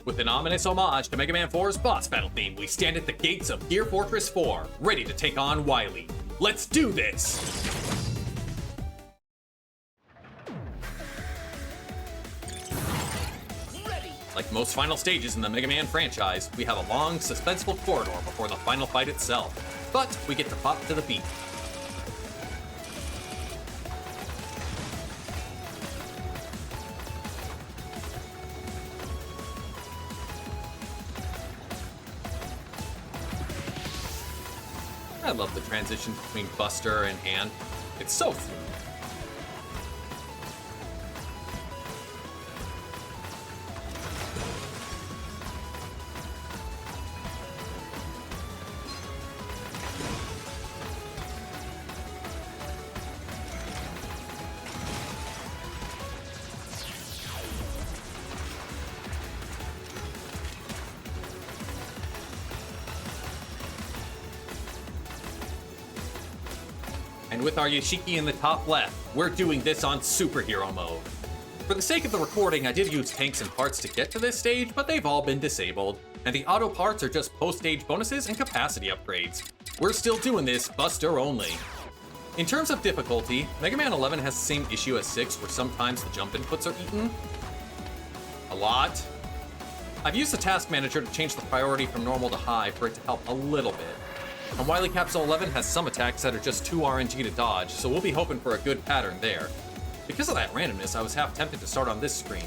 With an ominous homage to Mega Man 4's boss battle theme, we stand at the gates of Gear Fortress 4, ready to take on Wily. Let's do this! Ready. Like most final stages in the Mega Man franchise, we have a long, suspenseful corridor before the final fight itself. But we get to pop to the beat. I love the transition between Buster and Hand. It's so fluid. And with our Yoshiki in the top left, we're doing this on superhero mode. For the sake of the recording, I did use tanks and parts to get to this stage, but they've all been disabled, and the auto parts are just post-stage bonuses and capacity upgrades. We're still doing this Buster only. In terms of difficulty, Mega Man 11 has the same issue as 6, where sometimes the jump inputs are eaten. A lot. I've used the task manager to change the priority from normal to high for it to help a little bit. And Wily Capsule 11 has some attacks that are just too RNG to dodge, so we'll be hoping for a good pattern there. Because of that randomness, I was half tempted to start on this screen.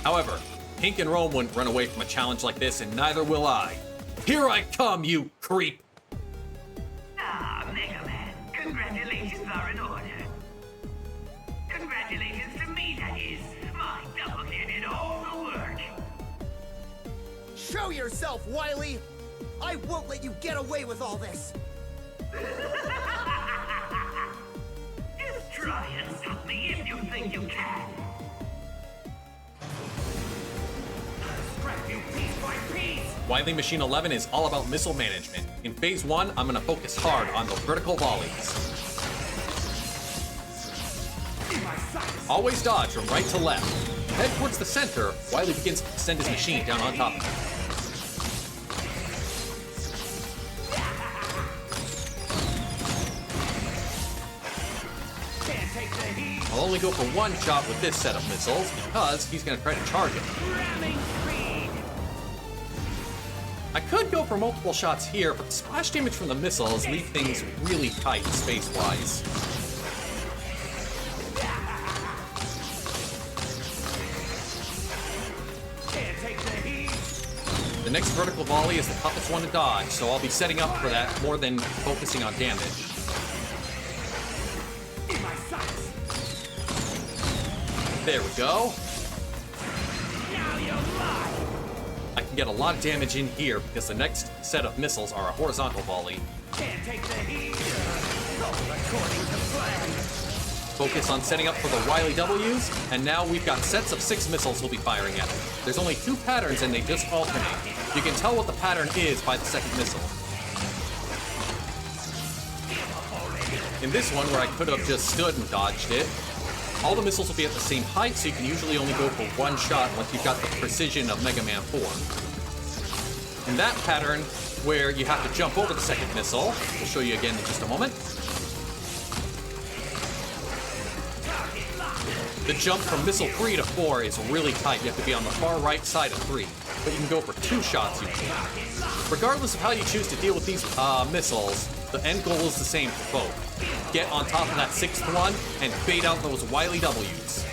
However, Pink and Rome wouldn't run away from a challenge like this, and neither will I. Here I come, you creep! Ah, Mega Man, congratulations are in order. Congratulations to me, that is. My doppelganger did all the work. Show yourself, Wily! I won't let you get away with all this! Just try and stop me if you think you can. Scrap you piece by piece! Wily Machine 11 is all about missile management. In Phase 1, I'm gonna focus hard on the vertical volleys. Always dodge from right to left. Head towards the center, Wily begins to send his machine down on top of it. I'll only go for one shot with this set of missiles because he's going to try to charge it. I could go for multiple shots here, but the splash damage from the missiles leave things really tight space-wise. The next vertical volley is the toughest one to dodge, so I'll be setting up for that more than focusing on damage. There we go. I can get a lot of damage in here because the next set of missiles are a horizontal volley. Focus on setting up for the Wily W's, and now we've got sets of 6 missiles we'll be firing at. There's only 2 patterns and they just alternate. You can tell what the pattern is by the second missile. In this one, where I could have just stood and dodged it, all the missiles will be at the same height, so you can usually only go for one shot once you've got the precision of Mega Man 4. In that pattern, where you have to jump over the second missile, we'll show you again in just a moment. The jump from missile 3 to 4 is really tight. You have to be on the far right side of 3, but you can go for 2 shots usually. Regardless of how you choose to deal with these missiles, the end goal is the same for both. Get on top of that 6th one and bait out those Wily W's.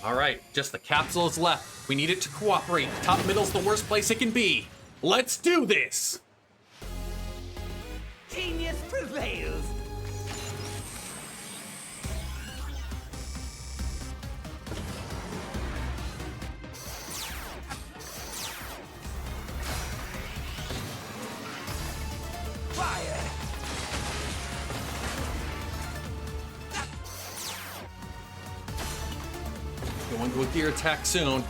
Alright, just the capsule is left. We need it to cooperate. Top middle's the worst place it can be. Let's do this! Genius prevails! Fire! Going to a gear attack soon.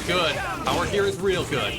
good. Power gear is real good.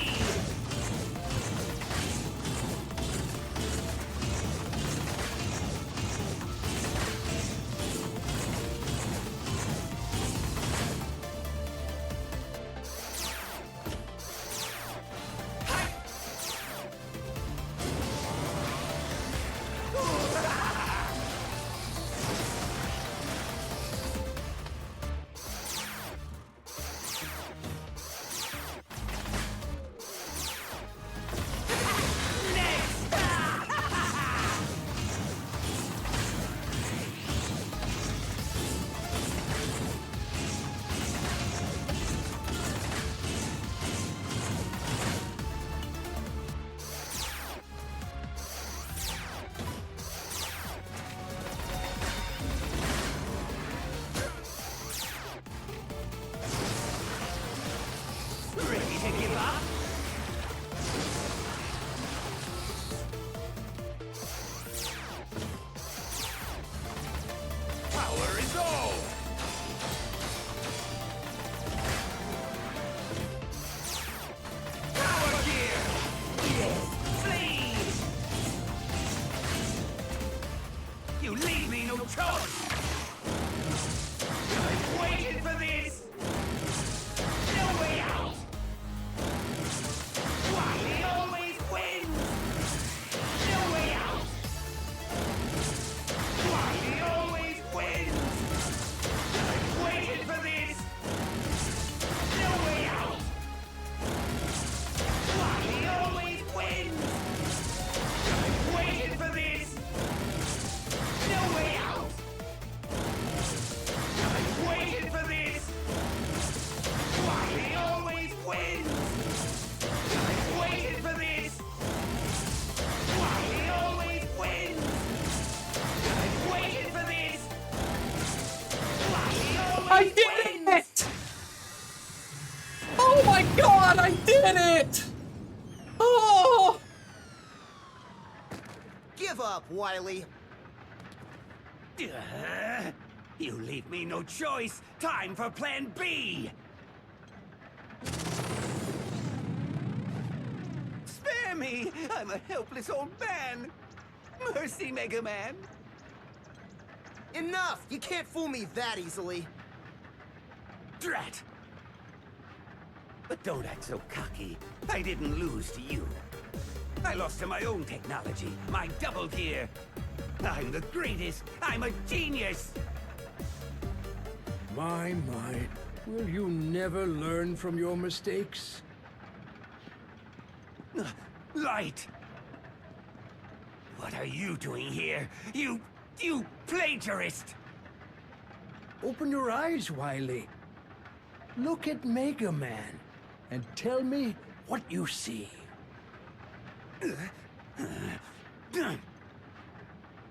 I did it! Oh my god, I did it! Oh! Give up, Wily. You leave me no choice. Time for plan B. Spare me! I'm a helpless old man. Mercy, Mega Man. Enough! You can't fool me that easily. Drat! But don't act so cocky. I didn't lose to you. I lost to my own technology, my double gear. I'm the greatest. I'm a genius. My. Will you never learn from your mistakes? Light! What are you doing here? You plagiarist! Open your eyes, Wily. Look at Mega Man and tell me what you see.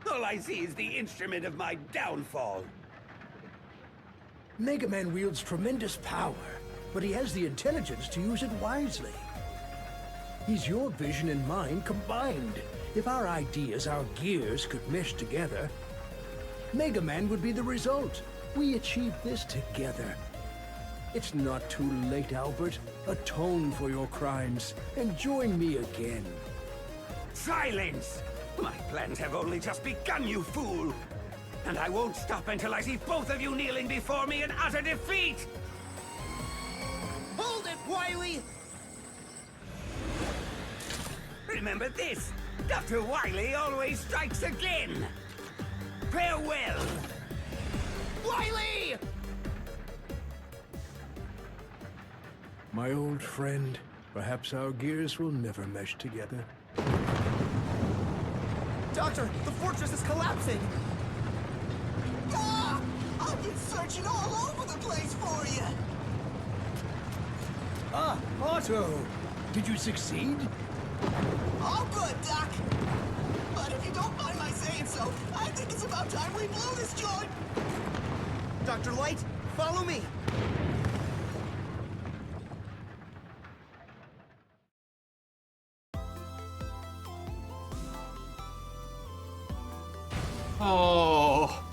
All I see is the instrument of my downfall. Mega Man wields tremendous power, but he has the intelligence to use it wisely. He's your vision and mine combined. If our ideas, our gears, could mesh together, Mega Man would be the result. We achieved this together. It's not too late, Albert. Atone for your crimes and join me again. Silence! My plans have only just begun, you fool! And I won't stop until I see both of you kneeling before me in utter defeat! Hold it, Wily! Remember this! Dr. Wily always strikes again! Farewell! Wily! My old friend, perhaps our gears will never mesh together. Doctor, the fortress is collapsing! Ah! I've been searching all over the place for you! Ah, Otto! Did you succeed? All good, Doc! But if you don't mind my saying so, I think it's about time we blew this joint! Dr. Light, follow me! Oh.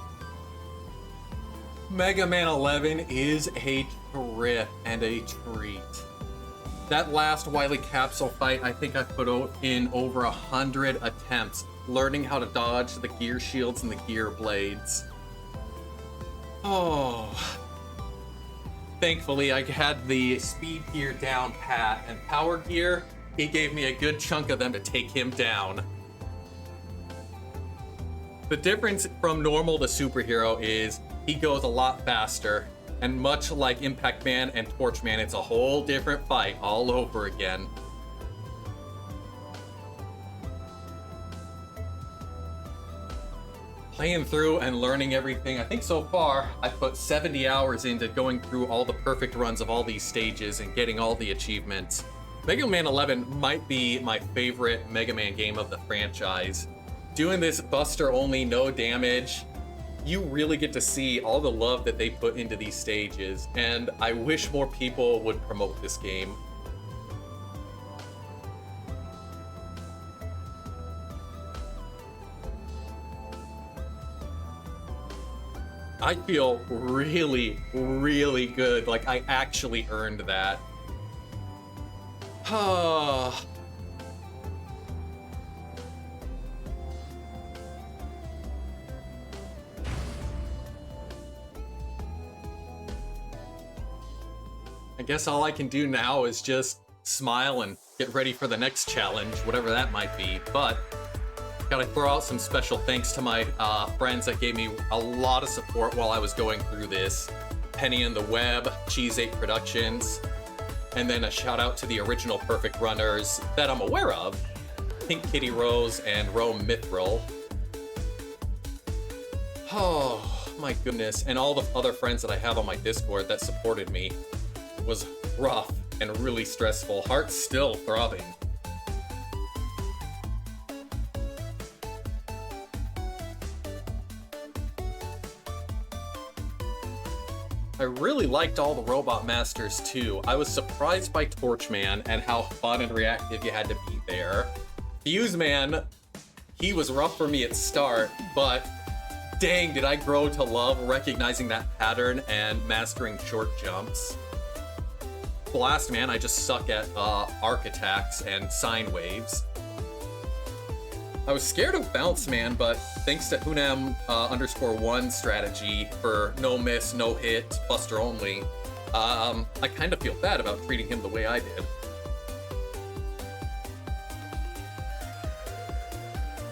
Mega Man 11 is a trip and a treat. That last Wily Capsule fight, I think I put in over 100 attempts, learning how to dodge the gear shields and the gear blades. Oh. Thankfully, I had the speed gear down pat, and power gear, he gave me a good chunk of them to take him down. The difference from normal to superhero is he goes a lot faster, and much like Impact Man and Torch Man, it's a whole different fight all over again. Playing through and learning everything, I think so far I've put 70 hours into going through all the perfect runs of all these stages and getting all the achievements. Mega Man 11 might be my favorite Mega Man game of the franchise. Doing this Buster only, no damage, you really get to see all the love that they put into these stages, and I wish more people would promote this game. I feel really, really good, like I actually earned that. I guess all I can do now is just smile and get ready for the next challenge, whatever that might be. But gotta throw out some special thanks to my friends that gave me a lot of support while I was going through this. Penny and the Web, Cheese 8 Productions, and then a shout out to the original Perfect Runners that I'm aware of, Pink Kitty Rose and Rome Mithril. Oh my goodness, and all the other friends that I have on my Discord that supported me. It was rough and really stressful. Heart still throbbing. I really liked all the Robot Masters too. I was surprised by Torchman and how fun and reactive you had to be there. Fuse Man, he was rough for me at start, but dang, did I grow to love recognizing that pattern and mastering short jumps. Blast Man, I just suck at arc attacks and sine waves. I was scared of Bounce Man, but thanks to Hunam_1 strategy for no miss, no hit, Buster only, I kind of feel bad about treating him the way I did.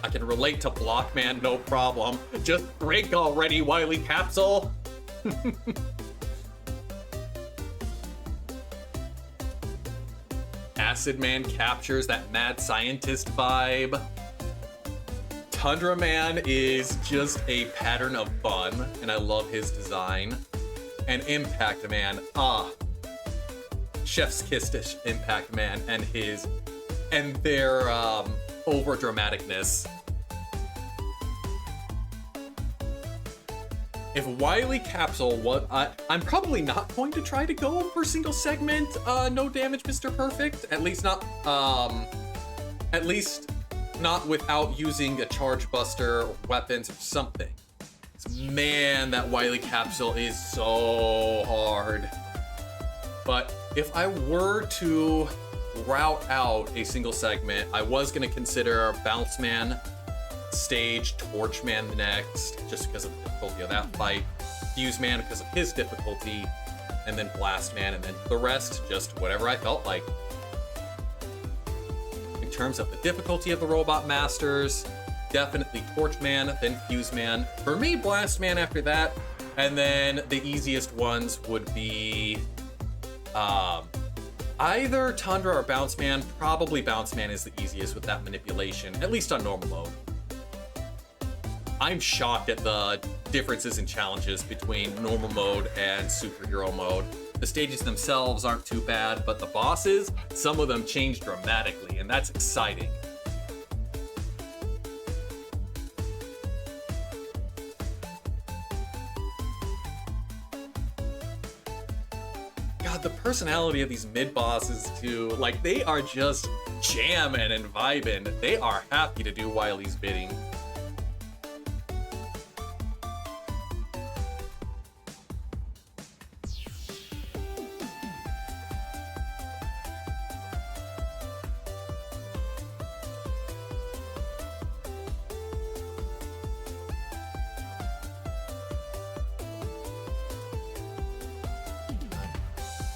I can relate to Blockman, no problem. Just break already, Wily Capsule! Acid Man captures that mad scientist vibe. Tundra Man is just a pattern of fun, and I love his design. And Impact Man, chef's kiss to Impact Man and their over dramaticness. If Wily Capsule was, I'm probably not going to try to go for single segment, no damage, Mr. Perfect. At least not without using a charge buster or weapons or something. Man, that Wily Capsule is so hard. But if I were to route out a single segment, I was going to consider Bounce Man stage, Torch Man next, just because of the difficulty of that fight, Fuse Man because of his difficulty, and then Blast Man, and then the rest, just whatever I felt like. In terms of the difficulty of the Robot Masters, definitely Torch Man, then Fuse Man. For me, Blast Man after that, and then the easiest ones would be either Tundra or Bounce Man. Probably Bounce Man is the easiest with that manipulation, at least on normal mode. I'm shocked at the differences in challenges between normal mode and superhero mode. The stages themselves aren't too bad, but the bosses, some of them change dramatically, and that's exciting. God, the personality of these mid-bosses too, like they are just jamming and vibing. They are happy to do Wily's bidding.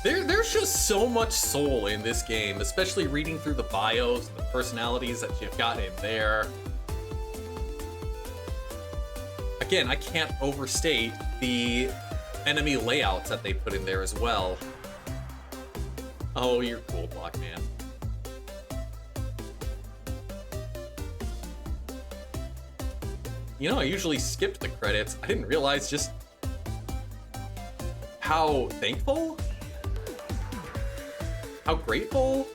There's just so much soul in this game, especially reading through the bios and the personalities that you've got in there. Again, I can't overstate the enemy layouts that they put in there as well. Oh, you're cool, Block Man. You know, I usually skipped the credits. I didn't realize just how thankful, how grateful.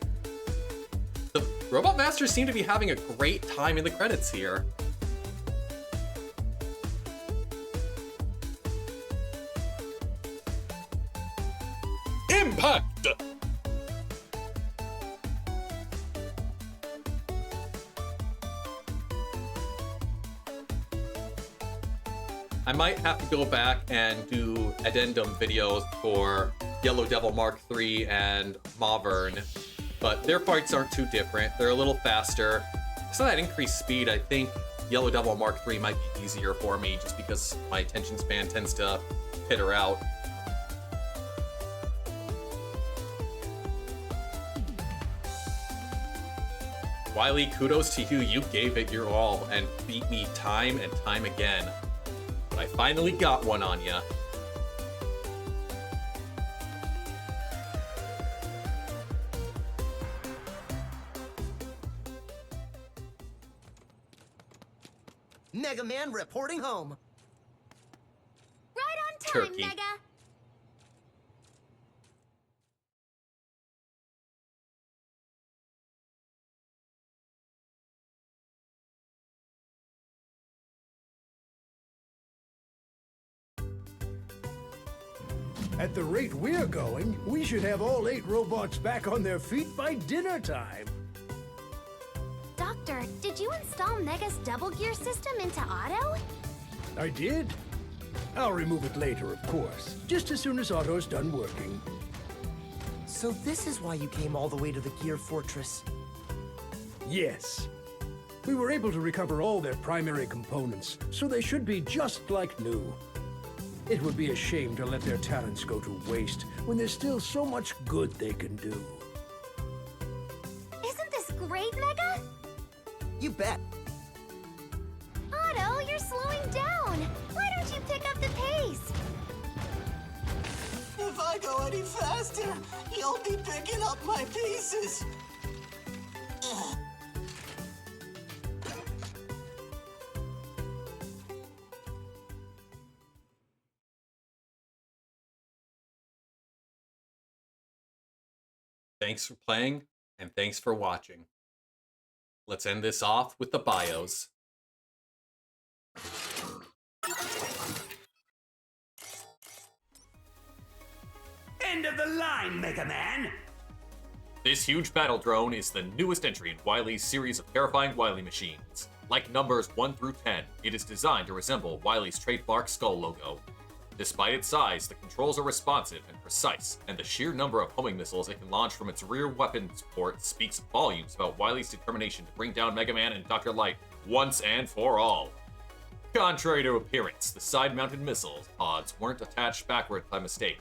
The Robot Masters seem to be having a great time in the credits here. Impact! I might have to go back and do addendum videos for Yellow Devil Mark III and Mauvern, but their fights aren't too different. They're a little faster. So that increased speed, I think Yellow Devil Mark III might be easier for me just because my attention span tends to peter out. Wily, kudos to you. You gave it your all and beat me time and time again. But I finally got one on ya. Mega Man reporting home. Right on time, Turkey. Mega. At the rate we're going, we should have all 8 robots back on their feet by dinner time. Doctor, did you install Mega's double gear system into auto? I did. I'll remove it later, of course, just as soon as Otto's done working. So this is why you came all the way to the Gear Fortress. Yes. We were able to recover all their primary components, so they should be just like new. It would be a shame to let their talents go to waste when there's still so much good they can do. Isn't this great, Mega? You bet. Otto, you're slowing down. Why don't you pick up the pace? If I go any faster, you'll be picking up my pieces. Ugh. Thanks for playing, and thanks for watching. Let's end this off with the bios. End of the line, Mega Man! This huge battle drone is the newest entry in Wily's series of terrifying Wily Machines. Like numbers 1 through 10, it is designed to resemble Wily's trademark skull logo. Despite its size, the controls are responsive and precise, and the sheer number of homing missiles it can launch from its rear weapons port speaks volumes about Wily's determination to bring down Mega Man and Dr. Light once and for all. Contrary to appearance, the side-mounted missile pods weren't attached backward by mistake.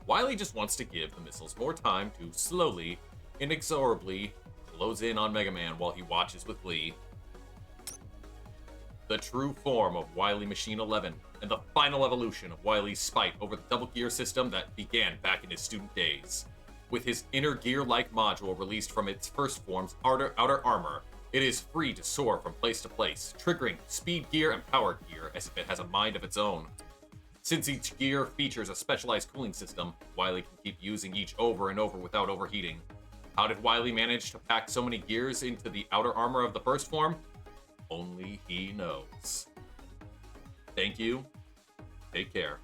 Wily just wants to give the missiles more time to slowly, inexorably close in on Mega Man while he watches with glee. The true form of Wily Machine 11, and the final evolution of Wily's spite over the double gear system that began back in his student days. With his inner gear-like module released from its first form's outer armor, it is free to soar from place to place, triggering speed gear and power gear as if it has a mind of its own. Since each gear features a specialized cooling system, Wily can keep using each over and over without overheating. How did Wily manage to pack so many gears into the outer armor of the first form? Only he knows. Thank you. Take care.